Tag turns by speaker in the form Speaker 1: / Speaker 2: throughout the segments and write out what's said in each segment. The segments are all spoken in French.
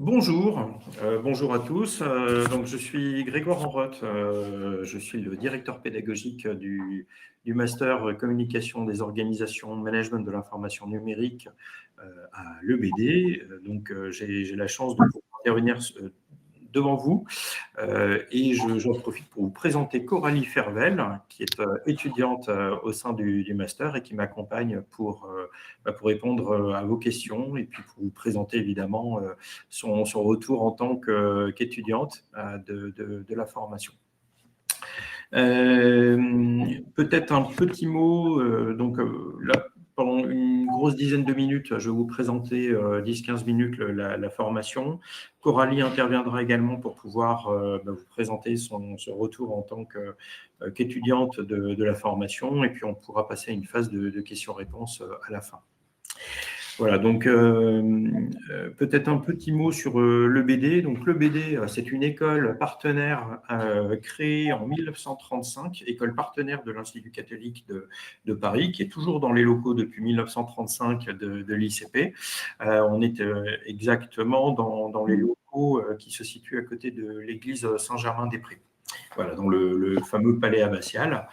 Speaker 1: Bonjour à tous. Donc je suis Grégoire Enroth, je suis le directeur pédagogique du master communication des organisations management de l'information numérique à l'EBD. J'ai la chance de pouvoir intervenir devant vous et j'en profite pour vous présenter Coralie Fervel, qui est étudiante au sein du master et qui m'accompagne pour répondre à vos questions et puis pour vous présenter évidemment son retour en tant qu'étudiante de la formation. Peut-être un petit mot, là, pendant une grosse dizaine de minutes, je vais vous présenter 10-15 minutes la formation. Coralie interviendra également pour pouvoir vous présenter son retour en tant qu'étudiante de la formation, et puis on pourra passer à une phase de questions-réponses à la fin. Voilà, donc peut-être un petit mot sur l'EBD. Donc l'EBD, c'est une école partenaire créée en 1935, école partenaire de l'Institut catholique de Paris, qui est toujours dans les locaux depuis 1935 de l'ICP. On est exactement dans les locaux qui se situent à côté de l'église Saint-Germain-des-Prés. Voilà, dans le fameux palais abbatial.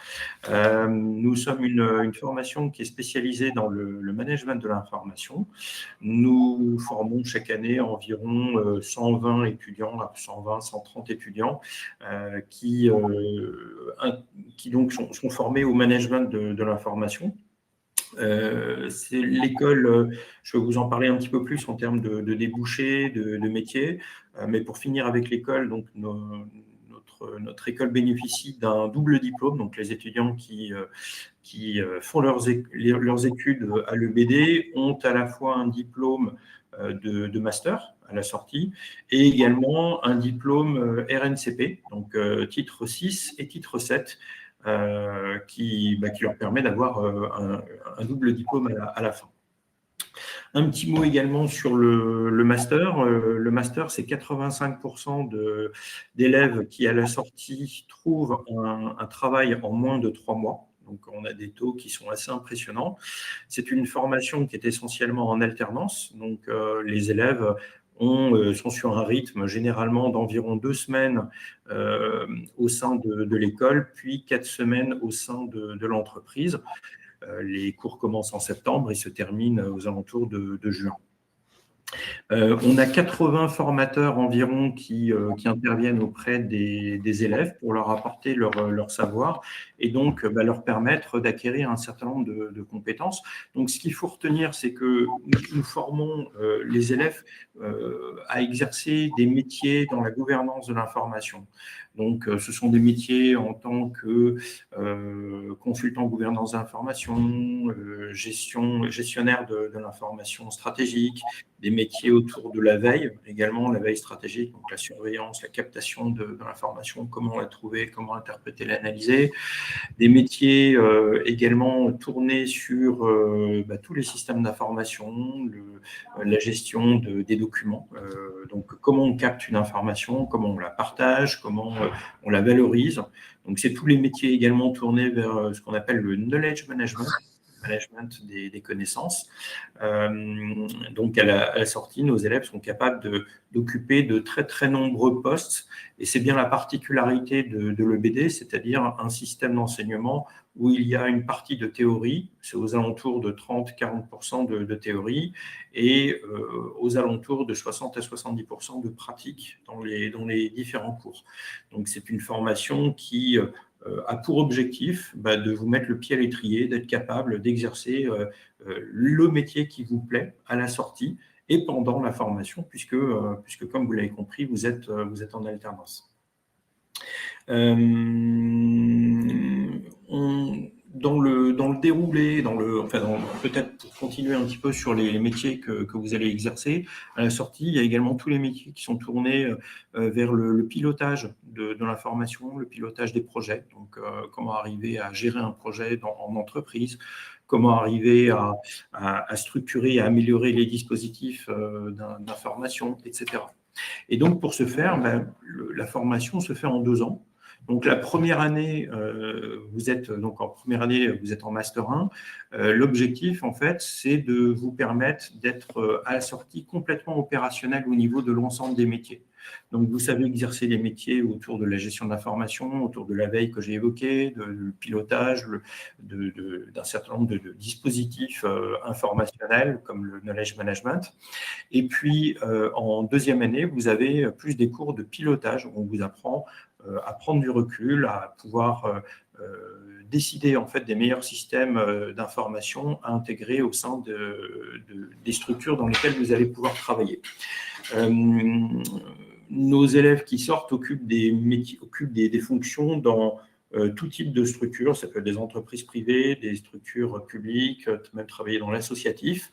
Speaker 1: Nous sommes une formation qui est spécialisée dans le management de l'information. Nous formons chaque année environ 120 étudiants, 120, 130 étudiants qui donc sont formés au management de l'information. C'est l'école, je vais vous en parler un petit peu plus en termes de débouchés, de métiers, mais pour finir avec l'école, donc notre école bénéficie d'un double diplôme, donc les étudiants qui font leurs études à l'EBD ont à la fois un diplôme de master à la sortie et également un diplôme RNCP, donc titre 6 et titre 7, qui leur permet d'avoir un double diplôme à la fin. Un petit mot également sur le master. Le master, c'est 85% d'élèves qui, à la sortie, trouvent un travail en moins de 3 mois. Donc, on a des taux qui sont assez impressionnants. C'est une formation qui est essentiellement en alternance. Donc, les élèves sont sur un rythme généralement d'environ 2 semaines au sein de l'école, puis 4 semaines au sein de l'entreprise. Les cours commencent en septembre et se terminent aux alentours de juin. On a 80 formateurs environ qui interviennent auprès des élèves pour leur apporter leur savoir et donc leur permettre d'acquérir un certain nombre de compétences. Donc, ce qu'il faut retenir, c'est que nous formons les élèves à exercer des métiers dans la gouvernance de l'information. Donc, ce sont des métiers en tant que consultant gouvernance d'information, gestionnaire de l'information stratégique, des métiers autour de la veille, également la veille stratégique, donc la surveillance, la captation de l'information, comment la trouver, comment l'interpréter, l'analyser. Des métiers également tournés sur tous les systèmes d'information, la gestion des documents. Donc, comment on capte une information, comment on la partage, comment on la valorise. Donc, c'est tous les métiers également tournés vers ce qu'on appelle le knowledge management des connaissances. Donc, à la sortie, nos élèves sont capables d'occuper de très, très nombreux postes. Et c'est bien la particularité de l'EBD, c'est-à-dire un système d'enseignement où il y a une partie de théorie, c'est aux alentours de 30-40% de théorie, et aux alentours de 60 à 70% de pratique dans les différents cours. Donc, c'est une formation qui a pour objectif de vous mettre le pied à l'étrier, d'être capable d'exercer le métier qui vous plaît à la sortie et pendant la formation, puisque comme vous l'avez compris, vous êtes en alternance. Dans le déroulé, peut-être pour continuer un petit peu sur les métiers que vous allez exercer, à la sortie, il y a également tous les métiers qui sont tournés vers le pilotage de l'information, le pilotage des projets. Donc, comment arriver à gérer un projet en entreprise, comment arriver à structurer, à améliorer les dispositifs d'information, etc. Et donc, pour ce faire, la formation se fait en 2 ans. Donc, la première année, vous êtes en Master 1. L'objectif, en fait, c'est de vous permettre d'être à la sortie complètement opérationnel au niveau de l'ensemble des métiers. Donc, vous savez exercer les métiers autour de la gestion de l'information, autour de la veille que j'ai évoqué, du pilotage, d'un certain nombre de dispositifs informationnels comme le knowledge management. Et puis, en deuxième année, vous avez plus des cours de pilotage où on vous apprend à prendre du recul, à pouvoir décider en fait des meilleurs systèmes d'information à intégrer au sein des structures dans lesquelles vous allez pouvoir travailler. Nos élèves qui sortent occupent des métiers, occupent des fonctions dans tout type de structures. Ça peut être des entreprises privées, des structures publiques, même travailler dans l'associatif.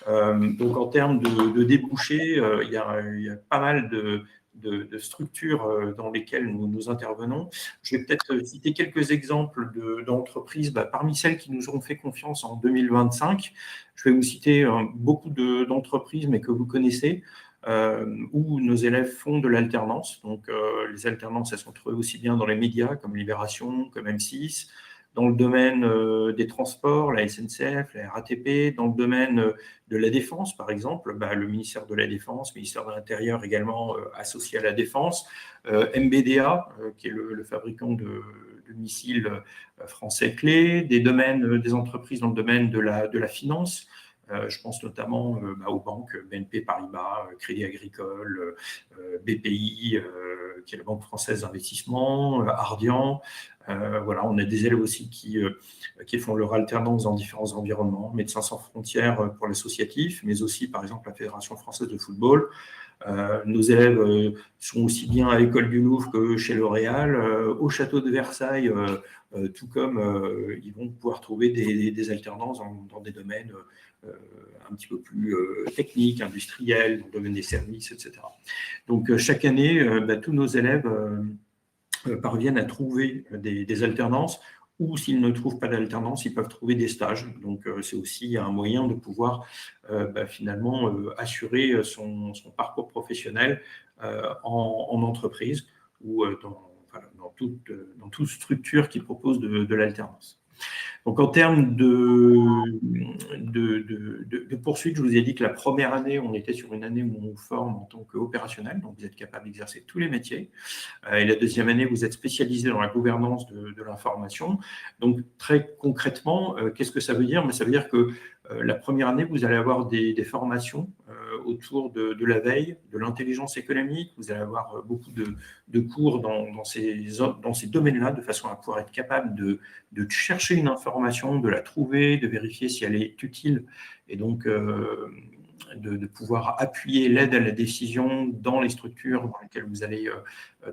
Speaker 1: Donc, en termes de débouchés, il y a pas mal de structures dans lesquelles nous intervenons. Je vais peut-être citer quelques exemples d'entreprises parmi celles qui nous auront fait confiance en 2025. Je vais vous citer beaucoup d'entreprises, mais que vous connaissez, où nos élèves font de l'alternance. Donc, les alternances, elles sont trouvées aussi bien dans les médias comme Libération, comme M6, dans le domaine des transports, la SNCF, la RATP, dans le domaine de la Défense, par exemple, le ministère de la Défense, le ministère de l'Intérieur également associé à la Défense, MBDA, qui est le fabricant de missiles français clés, des entreprises dans le domaine de la finance. Je pense notamment aux banques BNP Paribas, Crédit Agricole, BPI, qui est la Banque française d'investissement, Ardian. Voilà, on a des élèves aussi qui font leur alternance dans différents environnements, Médecins sans frontières pour l'associatif, mais aussi par exemple la Fédération française de football. Nos élèves sont aussi bien à l'École du Louvre que chez L'Oréal, au Château de Versailles, tout comme ils vont pouvoir trouver des alternances dans des domaines un petit peu plus techniques, industriels, dans le domaine des services, etc. Donc, chaque année, tous nos élèves parviennent à trouver des alternances, ou s'ils ne trouvent pas d'alternance, ils peuvent trouver des stages. Donc, c'est aussi un moyen de pouvoir finalement assurer son parcours professionnel en entreprise ou dans toute structure qui propose de l'alternance. Donc, en termes de poursuite, je vous ai dit que la première année, on était sur une année où on vous forme en tant qu'opérationnel, donc vous êtes capable d'exercer tous les métiers. Et la deuxième année, vous êtes spécialisé dans la gouvernance de l'information. Donc, très concrètement, qu'est-ce que ça veut dire? Ça veut dire que la première année, vous allez avoir des formations autour de la veille, de l'intelligence économique. Vous allez avoir beaucoup de cours dans ces domaines-là, de façon à pouvoir être capable de chercher une information, de la trouver, de vérifier si elle est utile, et donc de pouvoir appuyer l'aide à la décision dans les structures dans lesquelles vous allez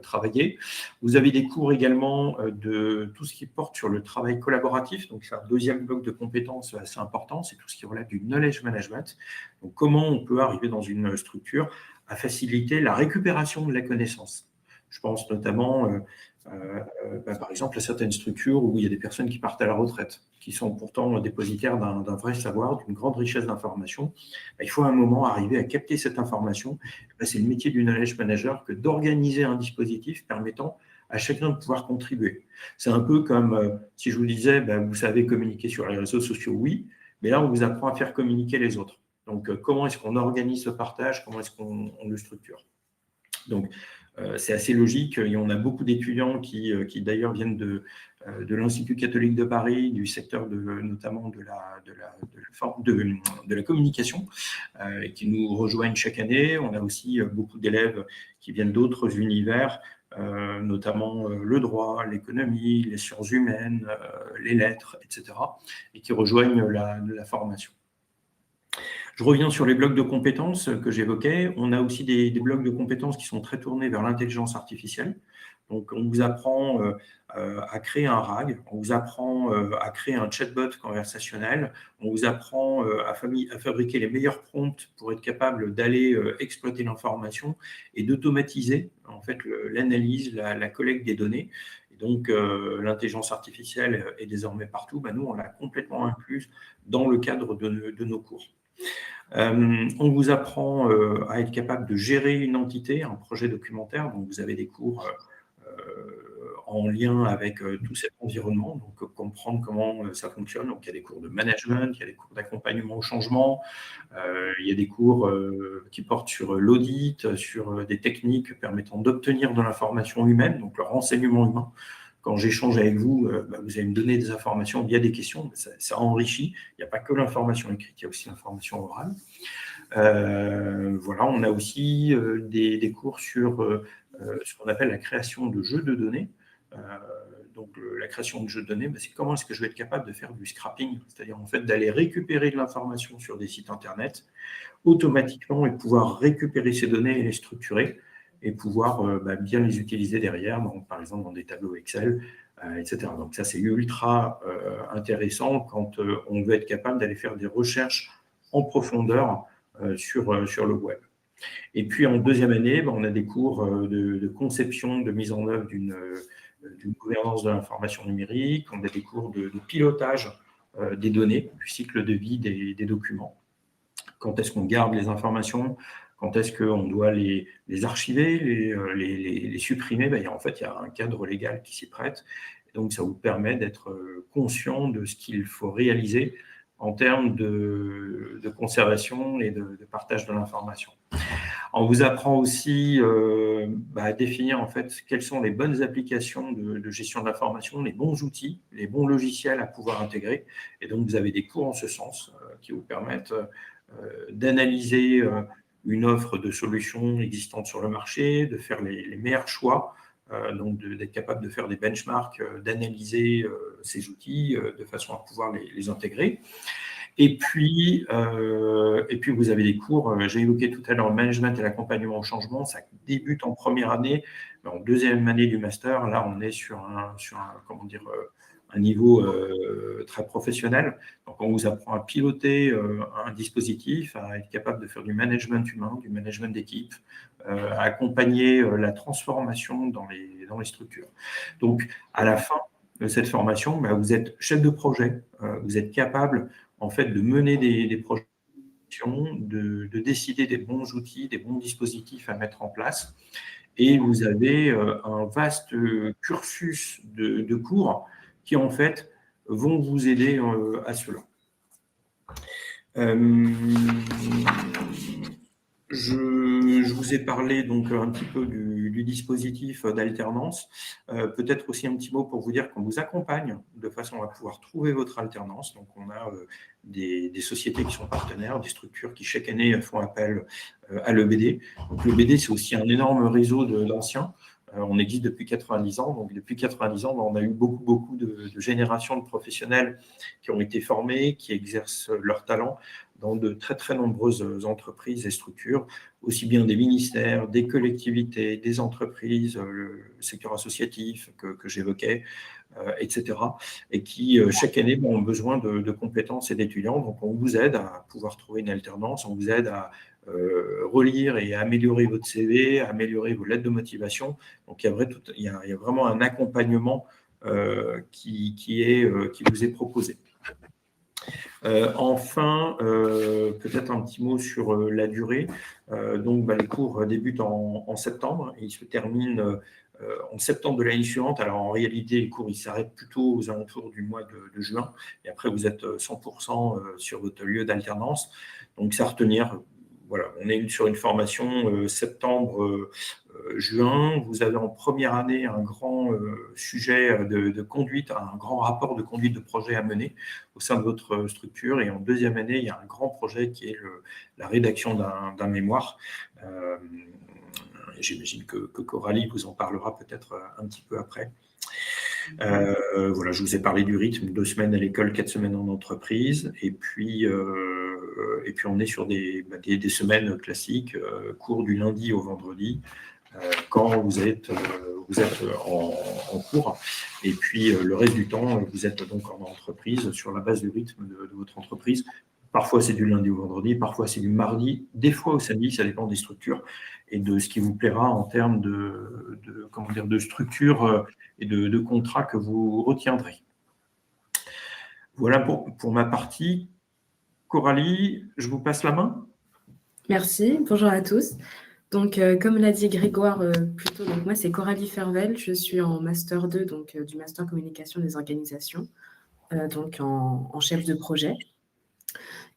Speaker 1: travailler. Vous avez des cours également de tout ce qui porte sur le travail collaboratif. Donc, c'est un deuxième bloc de compétences assez important, c'est tout ce qui relève du knowledge management. Donc, comment on peut arriver dans une structure à faciliter la récupération de la connaissance. Je pense notamment, par exemple, à certaines structures où il y a des personnes qui partent à la retraite, qui sont pourtant dépositaires d'un vrai savoir, d'une grande richesse d'informations. Il faut à un moment arriver à capter cette information. C'est le métier du knowledge manager que d'organiser un dispositif permettant à chacun de pouvoir contribuer. C'est un peu comme si je vous disais, vous savez communiquer sur les réseaux sociaux, oui, mais là, on vous apprend à faire communiquer les autres. Donc, comment est-ce qu'on organise ce partage? Comment est-ce qu'on le structure? Donc, c'est assez logique. Et on a beaucoup d'étudiants qui d'ailleurs viennent de l'Institut catholique de Paris, du secteur notamment de la communication, et qui nous rejoignent chaque année. On a aussi beaucoup d'élèves qui viennent d'autres univers, notamment le droit, l'économie, les sciences humaines, les lettres, etc., et qui rejoignent la formation. Je reviens sur les blocs de compétences que j'évoquais. On a aussi des blocs de compétences qui sont très tournés vers l'intelligence artificielle. Donc, on vous apprend à créer un RAG, on vous apprend à créer un chatbot conversationnel, on vous apprend à fabriquer les meilleurs prompts pour être capable d'aller exploiter l'information et d'automatiser en fait l'analyse, la collecte des données. Et donc, l'intelligence artificielle est désormais partout. Nous, on l'a complètement incluse dans le cadre de nos cours. On vous apprend à être capable de gérer une entité, un projet documentaire. Donc, vous avez des cours en lien avec tout cet environnement, donc comprendre comment ça fonctionne. Donc, il y a des cours de management, il y a des cours d'accompagnement au changement, il y a des cours qui portent sur l'audit, sur des techniques permettant d'obtenir de l'information humaine, donc le renseignement humain. Quand j'échange avec vous, vous allez me donner des informations via des questions, ça enrichit. Il n'y a pas que l'information écrite, il y a aussi l'information orale. Voilà, on a aussi des cours sur ce qu'on appelle la création de jeux de données. Donc, la création de jeux de données, c'est comment est-ce que je vais être capable de faire du scrapping, c'est-à-dire en fait d'aller récupérer de l'information sur des sites internet automatiquement et pouvoir récupérer ces données et les structurer et pouvoir bien les utiliser derrière, donc, par exemple dans des tableaux Excel, etc. Donc ça, c'est ultra intéressant quand on veut être capable d'aller faire des recherches en profondeur sur le web. Et puis en deuxième année, on a des cours de conception, de mise en œuvre d'une gouvernance de l'information numérique, on a des cours de pilotage des données, du cycle de vie des documents. Quand est-ce qu'on garde les informations, quand est-ce qu'on doit les archiver, les supprimer, en fait, il y a un cadre légal qui s'y prête. Et donc, ça vous permet d'être conscient de ce qu'il faut réaliser en termes de conservation et de partage de l'information. On vous apprend aussi à définir en fait quelles sont les bonnes applications de gestion de l'information, les bons outils, les bons logiciels à pouvoir intégrer. Et donc, vous avez des cours en ce sens qui vous permettent d'analyser une offre de solutions existantes sur le marché, de faire les meilleurs choix, donc d'être capable de faire des benchmarks, d'analyser ces outils de façon à pouvoir les intégrer. Et puis, vous avez des cours, j'ai évoqué tout à l'heure le management et l'accompagnement au changement, ça débute en première année, mais en deuxième année du master, là on est sur un niveau très professionnel. Donc on vous apprend à piloter un dispositif, à être capable de faire du management humain, du management d'équipe, à accompagner la transformation dans les structures. Donc à la fin de cette formation, vous êtes chef de projet, vous êtes capable en fait de mener des projets, de décider des bons outils, des bons dispositifs à mettre en place. Et vous avez un vaste cursus de cours qui, en fait, vont vous aider à cela. Je vous ai parlé donc un petit peu du dispositif d'alternance. Peut-être aussi un petit mot pour vous dire qu'on vous accompagne de façon à pouvoir trouver votre alternance. Donc, on a des sociétés qui sont partenaires, des structures qui chaque année font appel à l'EBD. Donc, l'EBD, c'est aussi un énorme réseau d'anciens. On existe depuis 90 ans. Donc, depuis 90 ans, on a eu beaucoup de générations de professionnels qui ont été formés, qui exercent leur talent dans de très nombreuses entreprises et structures, aussi bien des ministères, des collectivités, des entreprises, le secteur associatif que j'évoquais, etc. Et qui, chaque année, ont besoin de compétences et d'étudiants. Donc, on vous aide à pouvoir trouver une alternance, on vous aide à relire et à améliorer votre CV, à améliorer vos lettres de motivation. Donc, il y a vraiment un accompagnement qui vous est proposé. Enfin, peut-être un petit mot sur la durée. Donc, les cours débutent en septembre et ils se terminent en septembre de l'année suivante. Alors, en réalité, les cours s'arrêtent plutôt aux alentours du mois de juin. Et après, vous êtes 100% sur votre lieu d'alternance. Donc, ça à retenir. Voilà, on est sur une formation septembre-juin. Vous avez en première année un grand sujet de conduite, un grand rapport de conduite de projet à mener au sein de votre structure. Et en deuxième année, il y a un grand projet qui est la rédaction d'un mémoire. J'imagine que Coralie vous en parlera peut-être un petit peu après. Voilà, je vous ai parlé du rythme, 2 semaines à l'école, 4 semaines en entreprise, et puis on est sur des semaines classiques, cours du lundi au vendredi, quand vous êtes en cours, et puis le reste du temps, vous êtes donc en entreprise sur la base du rythme de votre entreprise. Parfois, c'est du lundi au vendredi, parfois, c'est du mardi, des fois au samedi, ça dépend des structures et de ce qui vous plaira en termes de structure et de contrat que vous retiendrez. Voilà pour ma partie. Coralie, je vous passe la main.
Speaker 2: Merci, bonjour à tous. Donc, comme l'a dit Grégoire plus tôt, donc moi, c'est Coralie Fervel. Je suis en Master 2, donc du Master Communication des organisations, donc en chef de projet.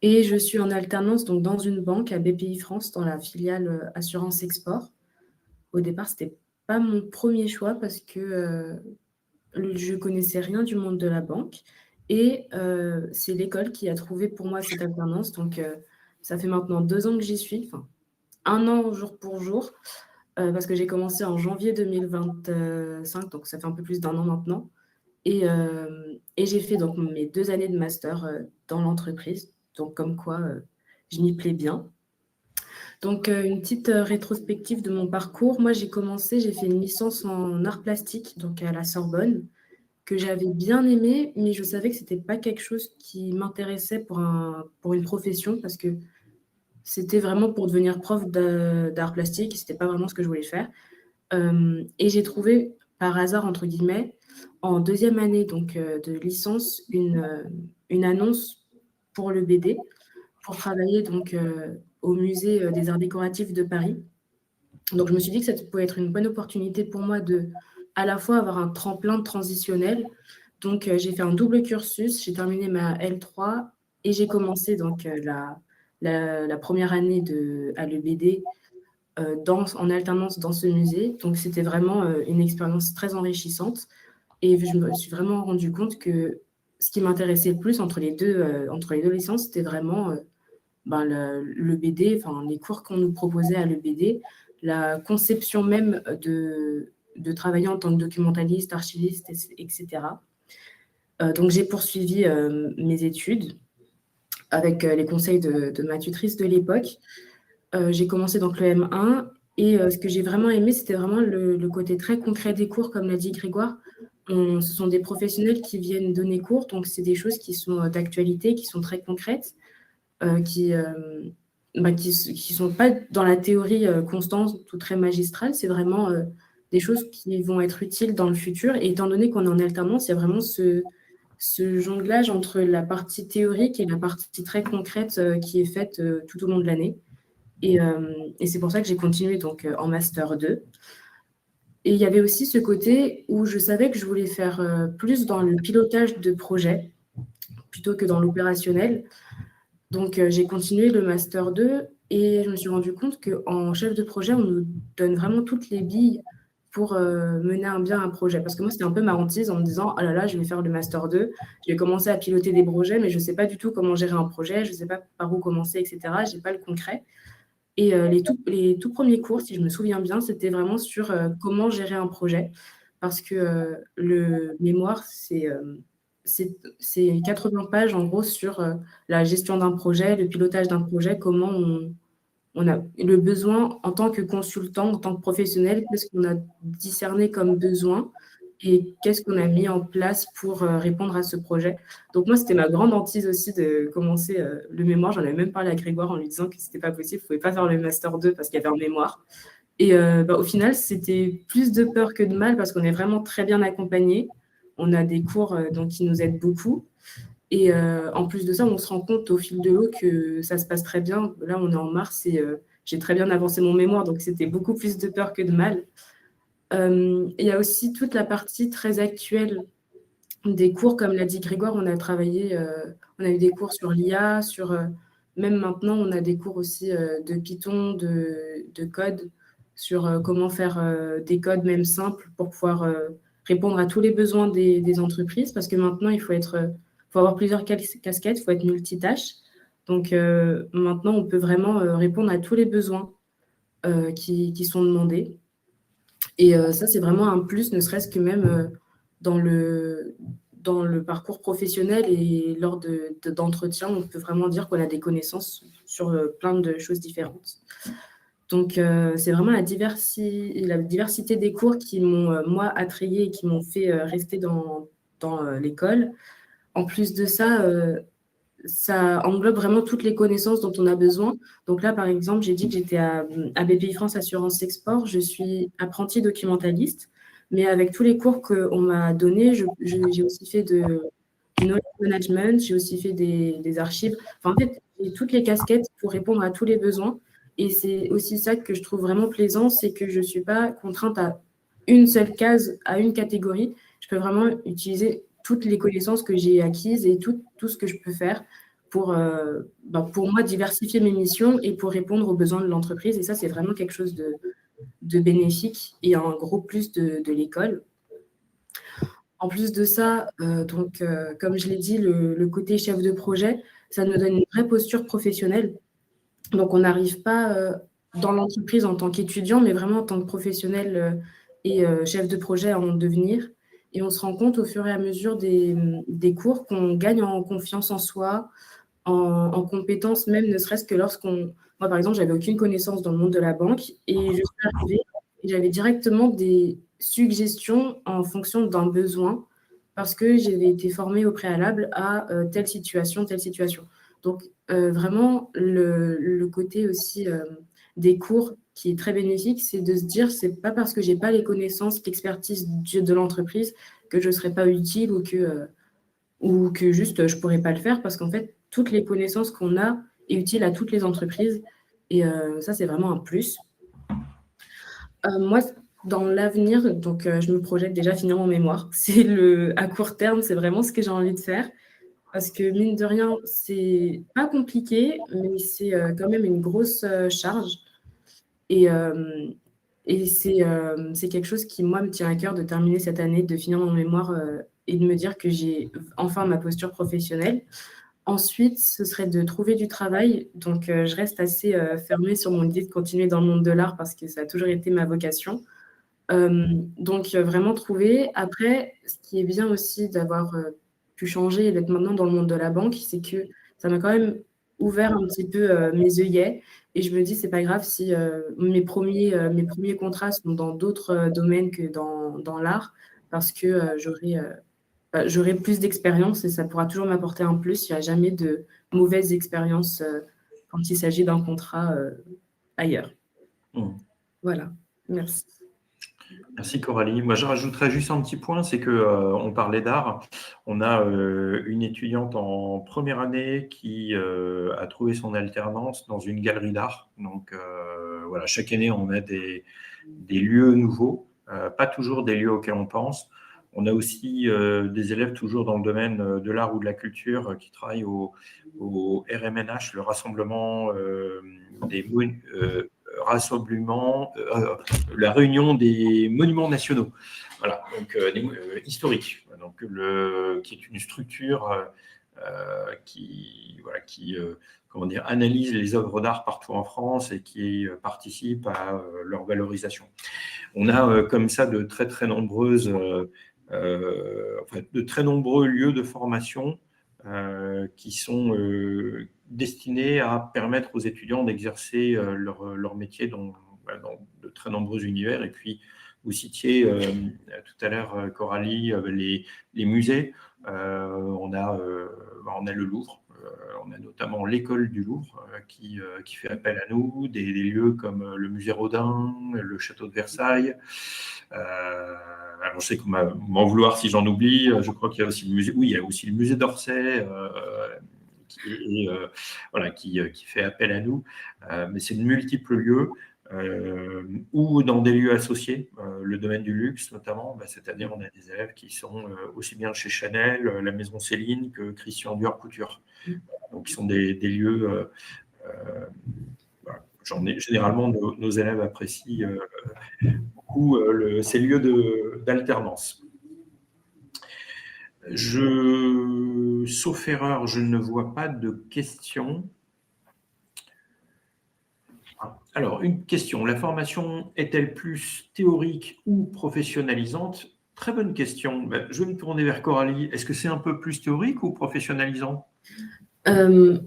Speaker 2: Et je suis en alternance donc, dans une banque à BPI France, dans la filiale Assurance Export. Au départ, ce n'était pas mon premier choix parce que je connaissais rien du monde de la banque. Et c'est l'école qui a trouvé pour moi cette alternance. Donc, ça fait maintenant 2 ans que j'y suis, enfin, 1 an jour pour jour, parce que j'ai commencé en janvier 2025, donc ça fait un peu plus d'1 an maintenant. Et j'ai fait donc mes 2 années de master dans l'entreprise. Donc, comme quoi, je m'y plais bien. Donc, une petite rétrospective de mon parcours. Moi, j'ai fait une licence en arts plastiques, donc à la Sorbonne, que j'avais bien aimé, mais je savais que c'était pas quelque chose qui m'intéressait pour une profession, parce que c'était vraiment pour devenir prof d'art plastique, et c'était pas vraiment ce que je voulais faire. Et j'ai trouvé, par hasard, entre guillemets, en 2e année donc, de licence, une annonce pour le BD, pour travailler donc, au musée des arts décoratifs de Paris. Donc, je me suis dit que ça pouvait être une bonne opportunité pour moi de, à la fois, avoir un tremplin transitionnel. Donc, j'ai fait un double cursus, j'ai terminé ma L3 et j'ai commencé donc, la première année à l'EBD en alternance dans ce musée. Donc, c'était vraiment une expérience très enrichissante. Et je me suis vraiment rendu compte que ce qui m'intéressait le plus entre les deux licences, c'était vraiment le BD, enfin, les cours qu'on nous proposait à l'EBD, la conception même de travailler en tant que documentaliste, archiviste, etc. Donc, j'ai poursuivi mes études avec les conseils de ma tutrice de l'époque. J'ai commencé donc le M1 et ce que j'ai vraiment aimé, c'était vraiment le côté très concret des cours, comme l'a dit Grégoire. Ce sont des professionnels qui viennent donner cours, donc c'est des choses qui sont d'actualité, qui sont très concrètes, qui sont pas dans la théorie constante ou très magistrale, c'est vraiment des choses qui vont être utiles dans le futur. Et étant donné qu'on est en alternance, il y a vraiment ce jonglage entre la partie théorique et la partie très concrète qui est faite tout au long de l'année. Et c'est pour ça que j'ai continué donc, en Master 2. Et il y avait aussi ce côté où je savais que je voulais faire plus dans le pilotage de projet plutôt que dans l'opérationnel. Donc, j'ai continué le Master 2 et je me suis rendu compte qu'en chef de projet, on nous donne vraiment toutes les billes pour mener bien un projet. Parce que moi, c'était un peu ma hantise en me disant « Ah là là, je vais faire le Master 2, je vais commencer à piloter des projets, mais je ne sais pas du tout comment gérer un projet, je ne sais pas par où commencer, etc. Je n'ai pas le concret. » Et les tout premiers cours, si je me souviens bien, c'était vraiment sur comment gérer un projet. Parce que le mémoire, c'est 80 pages en gros sur la gestion d'un projet, le pilotage d'un projet, comment on a le besoin en tant que consultant, en tant que professionnel, qu'est-ce qu'on a discerné comme besoin et qu'est-ce qu'on a mis en place pour répondre à ce projet. Donc moi, c'était ma grande hantise aussi de commencer le mémoire. J'en avais même parlé à Grégoire en lui disant que c'était pas possible, je ne pouvais pas faire le Master 2 parce qu'il y avait un mémoire. Et au final, c'était plus de peur que de mal parce qu'on est vraiment très bien accompagnés. On a des cours donc, qui nous aident beaucoup. Et en plus de ça, on se rend compte au fil de l'eau que ça se passe très bien. Là, on est en mars et j'ai très bien avancé mon mémoire, donc c'était beaucoup plus de peur que de mal. Il y a aussi toute la partie très actuelle des cours, comme l'a dit Grégoire, on a eu des cours sur l'IA, même maintenant, on a des cours aussi de Python, de code, sur comment faire des codes même simples pour pouvoir répondre à tous les besoins des entreprises, parce que maintenant, faut avoir plusieurs casquettes, il faut être multitâche. Donc maintenant, on peut vraiment répondre à tous les besoins qui sont demandés. Et ça, c'est vraiment un plus, ne serait-ce que même dans le parcours professionnel et lors d'entretiens, on peut vraiment dire qu'on a des connaissances sur plein de choses différentes. Donc, c'est vraiment la diversité des cours qui m'ont, moi, attrayée et qui m'ont fait rester dans l'école. En plus de ça, ça englobe vraiment toutes les connaissances dont on a besoin. Donc là, par exemple, j'ai dit que j'étais à BPI France Assurance Export. Je suis apprentie documentaliste, mais avec tous les cours qu'on m'a donnés, j'ai aussi fait du knowledge management, j'ai aussi fait des archives. Enfin, en fait, j'ai toutes les casquettes pour répondre à tous les besoins. Et c'est aussi ça que je trouve vraiment plaisant, c'est que je ne suis pas contrainte à une seule case, à une catégorie. Je peux vraiment utiliser toutes les connaissances que j'ai acquises et tout ce que je peux faire pour moi diversifier mes missions et pour répondre aux besoins de l'entreprise. Et ça, c'est vraiment quelque chose de bénéfique et un gros plus de l'école. En plus de ça, comme je l'ai dit, le côté chef de projet, ça nous donne une vraie posture professionnelle. Donc, on n'arrive pas dans l'entreprise en tant qu'étudiant, mais vraiment en tant que professionnel et chef de projet à en devenir. Et on se rend compte au fur et à mesure des cours qu'on gagne en confiance en soi, en compétences, même ne serait-ce que lorsqu'on... Moi, par exemple, j'avais aucune connaissance dans le monde de la banque et je suis arrivée et j'avais directement des suggestions en fonction d'un besoin parce que j'avais été formée au préalable à telle situation, telle situation. Donc, vraiment, le côté aussi des cours qui est très bénéfique, c'est de se dire, c'est pas parce que j'ai pas les connaissances, l'expertise de l'entreprise que je serai pas utile ou que juste je pourrais pas le faire parce qu'en fait, toutes les connaissances qu'on a est utile à toutes les entreprises et ça, c'est vraiment un plus. Moi, dans l'avenir, donc je me projette déjà finir mon mémoire. À court terme, c'est vraiment ce que j'ai envie de faire parce que mine de rien, c'est pas compliqué, mais c'est quand même une grosse charge et, c'est quelque chose qui, moi, me tient à cœur de terminer cette année, de finir mon mémoire et de me dire que j'ai enfin ma posture professionnelle. Ensuite, ce serait de trouver du travail. Donc, je reste assez fermée sur mon idée de continuer dans le monde de l'art parce que ça a toujours été ma vocation. Donc, vraiment trouver. Après, ce qui est bien aussi d'avoir pu changer et d'être maintenant dans le monde de la banque, c'est que ça m'a quand même ouvert un petit peu mes œillets. Et je me dis, c'est pas grave si mes premiers contrats sont dans d'autres domaines que dans l'art, parce que j'aurai plus d'expérience et ça pourra toujours m'apporter un plus. Il n'y a jamais de mauvaise expérience quand il s'agit d'un contrat ailleurs. Voilà, merci.
Speaker 1: Merci Coralie. Moi, je rajouterais juste un petit point, c'est que on parlait d'art. On a une étudiante en première année qui a trouvé son alternance dans une galerie d'art. Donc voilà, chaque année, on a des lieux nouveaux, pas toujours des lieux auxquels on pense. On a aussi des élèves toujours dans le domaine de l'art ou de la culture qui travaillent au RMNH, le rassemblement la réunion des monuments nationaux, voilà, donc historiques, donc qui est une structure qui comment dire, analyse les œuvres d'art partout en France et qui participe à leur valorisation. On a comme ça de très nombreux lieux de formation qui sont destinés à permettre aux étudiants d'exercer leur métier dans de très nombreux univers. Et puis, vous citiez tout à l'heure, Coralie, les musées. On a le Louvre. On a notamment l'école du Louvre qui fait appel à nous, des lieux comme le musée Rodin, le château de Versailles. Alors je sais qu'on va m'en vouloir si j'en oublie. Je crois qu'il y a aussi le musée. Oui, il y a aussi le musée d'Orsay qui fait appel à nous. Mais c'est de multiples lieux. Ou dans des lieux associés, le domaine du luxe notamment, c'est-à-dire on a des élèves qui sont aussi bien chez Chanel, la maison Céline que Christian Dior Couture. Donc ils sont des lieux, généralement nos élèves apprécient beaucoup ces lieux d'alternance. Sauf erreur, je ne vois pas de questions. Alors, une question. La formation est-elle plus théorique ou professionnalisante? Très bonne question. Je vais me tourner vers Coralie. Est-ce que c'est un peu plus théorique ou professionnalisant?
Speaker 2: Elle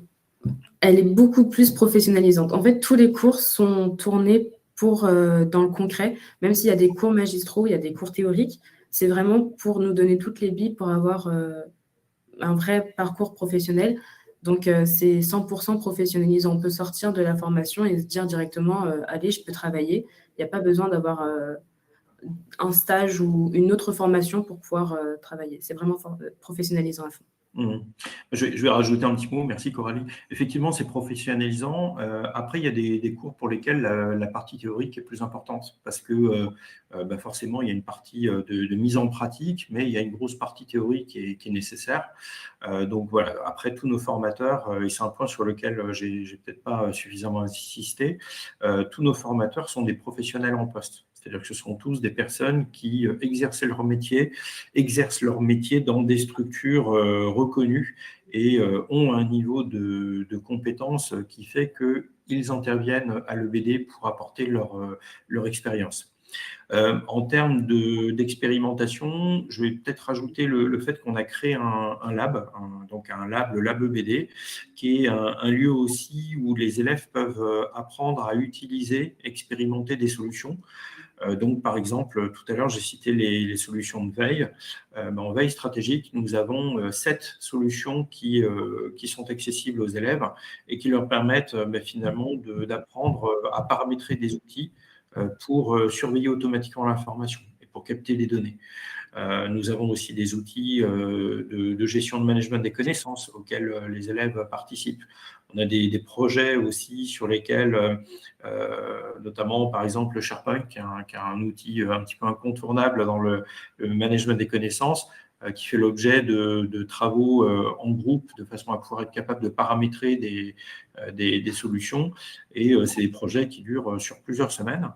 Speaker 2: est beaucoup plus professionnalisante. En fait, tous les cours sont tournés dans le concret. Même s'il y a des cours magistraux, il y a des cours théoriques, c'est vraiment pour nous donner toutes les billes pour avoir un vrai parcours professionnel. Donc, c'est 100% professionnalisant. On peut sortir de la formation et se dire directement, allez, je peux travailler. Il n'y a pas besoin d'avoir un stage ou une autre formation pour pouvoir travailler. C'est vraiment professionnalisant à fond.
Speaker 1: Je vais rajouter un petit mot, merci Coralie. Effectivement, c'est professionnalisant. Après, il y a des cours pour lesquels la partie théorique est plus importante parce que forcément, il y a une partie de mise en pratique, mais il y a une grosse partie théorique qui est nécessaire. Donc voilà, après, tous nos formateurs, et c'est un point sur lequel j'ai peut-être pas suffisamment insisté, tous nos formateurs sont des professionnels en poste. C'est-à-dire que ce sont tous des personnes qui exercent leur métier dans des structures reconnues et ont un niveau de compétence qui fait qu'ils interviennent à l'EBD pour apporter leur expérience. En termes d'expérimentation, je vais peut-être rajouter le fait qu'on a créé un lab, le lab EBD, qui est un lieu aussi où les élèves peuvent apprendre à utiliser, expérimenter des solutions. Donc, par exemple, tout à l'heure, j'ai cité les solutions de veille. En veille stratégique, nous avons 7 solutions qui sont accessibles aux élèves et qui leur permettent finalement d'apprendre à paramétrer des outils pour surveiller automatiquement l'information et pour capter des données. Nous avons aussi des outils de gestion de management des connaissances auxquels les élèves participent. On a des projets aussi sur lesquels, notamment par exemple le SharePoint, qui est un outil un petit peu incontournable dans le management des connaissances, qui fait l'objet de travaux en groupe de façon à pouvoir être capable de paramétrer des solutions. Et c'est des projets qui durent sur plusieurs semaines.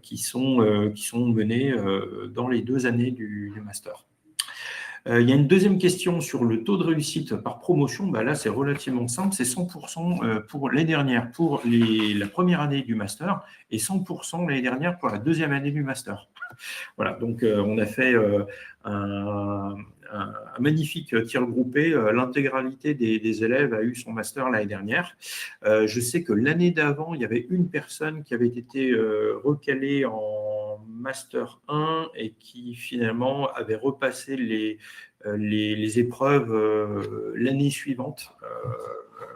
Speaker 1: Qui sont menés dans les 2 années du master. Il y a une deuxième question sur le taux de réussite par promotion. Là, c'est relativement simple. C'est 100% pour l'année dernière pour la première année du master et 100% l'année dernière pour la deuxième année du master. Voilà, donc on a fait un magnifique tir groupé. L'intégralité des élèves a eu son master l'année dernière. Je sais que l'année d'avant, il y avait une personne qui avait été recalée en master 1 et qui finalement avait repassé les épreuves l'année suivante.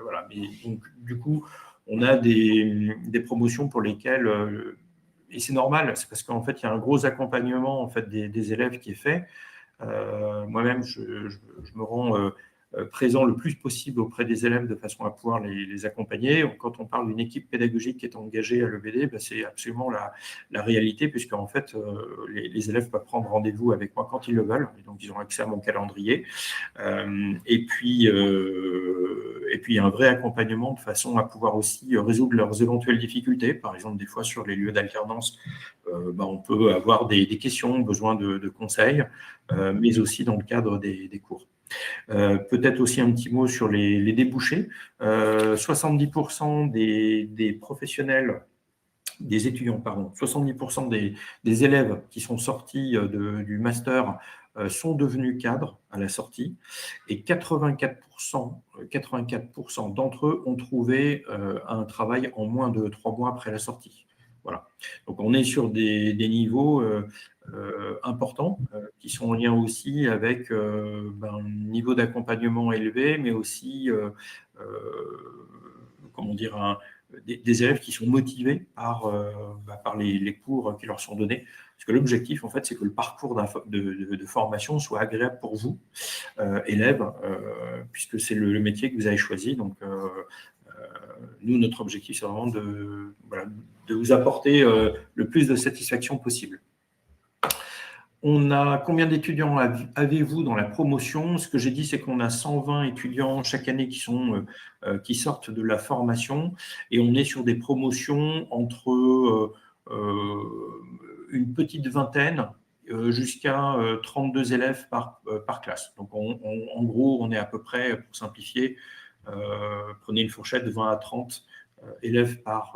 Speaker 1: Voilà, mais donc du coup, on a des promotions pour lesquelles et c'est normal, c'est parce qu'en fait, il y a un gros accompagnement en fait, des élèves qui est fait. Moi-même, je me rends présent le plus possible auprès des élèves de façon à pouvoir les accompagner. Quand on parle d'une équipe pédagogique qui est engagée à l'EBD, c'est absolument la réalité, puisque en fait, les élèves peuvent prendre rendez-vous avec moi quand ils le veulent, et donc ils ont accès à mon calendrier. Et puis, il y a un vrai accompagnement de façon à pouvoir aussi résoudre leurs éventuelles difficultés. Par exemple, des fois, sur les lieux d'alternance, on peut avoir des questions, besoin de conseils, mais aussi dans le cadre des cours. Peut-être aussi un petit mot sur les débouchés. 70% des professionnels, des étudiants, 70% des élèves qui sont sortis du master sont devenus cadres à la sortie et 84% d'entre eux ont trouvé un travail en moins de 3 mois après la sortie. Voilà. Donc on est sur des niveaux importants qui sont en lien aussi avec un niveau d'accompagnement élevé, mais aussi des élèves qui sont motivés par les cours qui leur sont donnés. Parce que l'objectif, en fait, c'est que le parcours de formation soit agréable pour vous, élèves, puisque c'est le métier que vous avez choisi. Donc, nous, notre objectif, c'est vraiment de vous apporter le plus de satisfaction possible. On a combien d'étudiants avez-vous dans la promotion? Ce que j'ai dit, c'est qu'on a 120 étudiants chaque année qui sortent de la formation et on est sur des promotions entre une petite vingtaine jusqu'à 32 élèves par classe. Donc, en gros, on est à peu près, pour simplifier, prenez une fourchette de 20 à 30 élèves par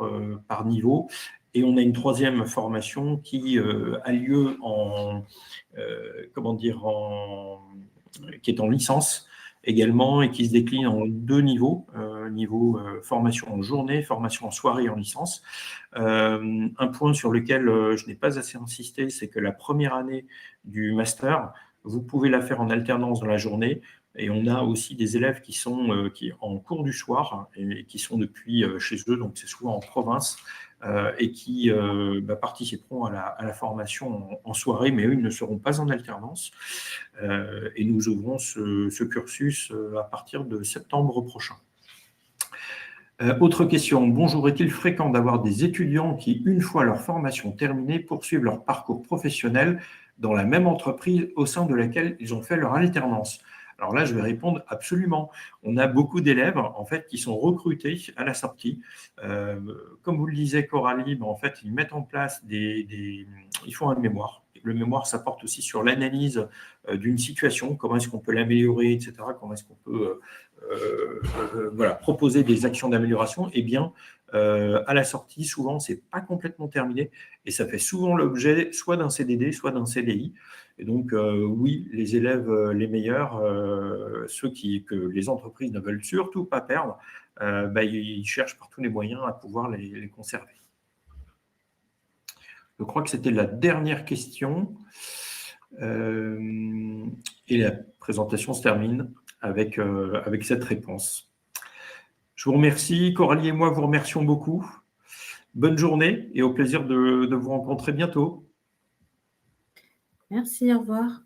Speaker 1: niveau. Et on a une troisième formation qui a lieu qui est en licence également et qui se décline en 2 niveaux, niveau formation en journée, formation en soirée en licence. Un point sur lequel je n'ai pas assez insisté, c'est que la première année du master, vous pouvez la faire en alternance dans la journée. Et on a aussi des élèves qui sont en cours du soir et qui sont depuis chez eux, donc c'est souvent en province. et qui participeront à la formation en soirée, mais eux, ils ne seront pas en alternance. Et nous ouvrons ce cursus à partir de septembre prochain. Autre question. Bonjour, est-il fréquent d'avoir des étudiants qui, une fois leur formation terminée, poursuivent leur parcours professionnel dans la même entreprise au sein de laquelle ils ont fait leur alternance? Alors là, je vais répondre absolument. On a beaucoup d'élèves en fait qui sont recrutés à la sortie. Comme vous le disiez, Coralie, en fait, ils mettent en place ils font un mémoire. Le mémoire, ça porte aussi sur l'analyse d'une situation, comment est-ce qu'on peut l'améliorer, etc. Comment est-ce qu'on peut proposer des actions d'amélioration. Eh bien, à la sortie, souvent, c'est pas complètement terminé et ça fait souvent l'objet soit d'un CDD, soit d'un CDI. Et donc, oui, les élèves les meilleurs, ceux que les entreprises ne veulent surtout pas perdre, ils cherchent par tous les moyens à pouvoir les conserver. Je crois que c'était la dernière question. Et la présentation se termine avec cette réponse. Je vous remercie. Coralie et moi vous remercions beaucoup. Bonne journée et au plaisir de vous rencontrer bientôt.
Speaker 2: Merci, au revoir.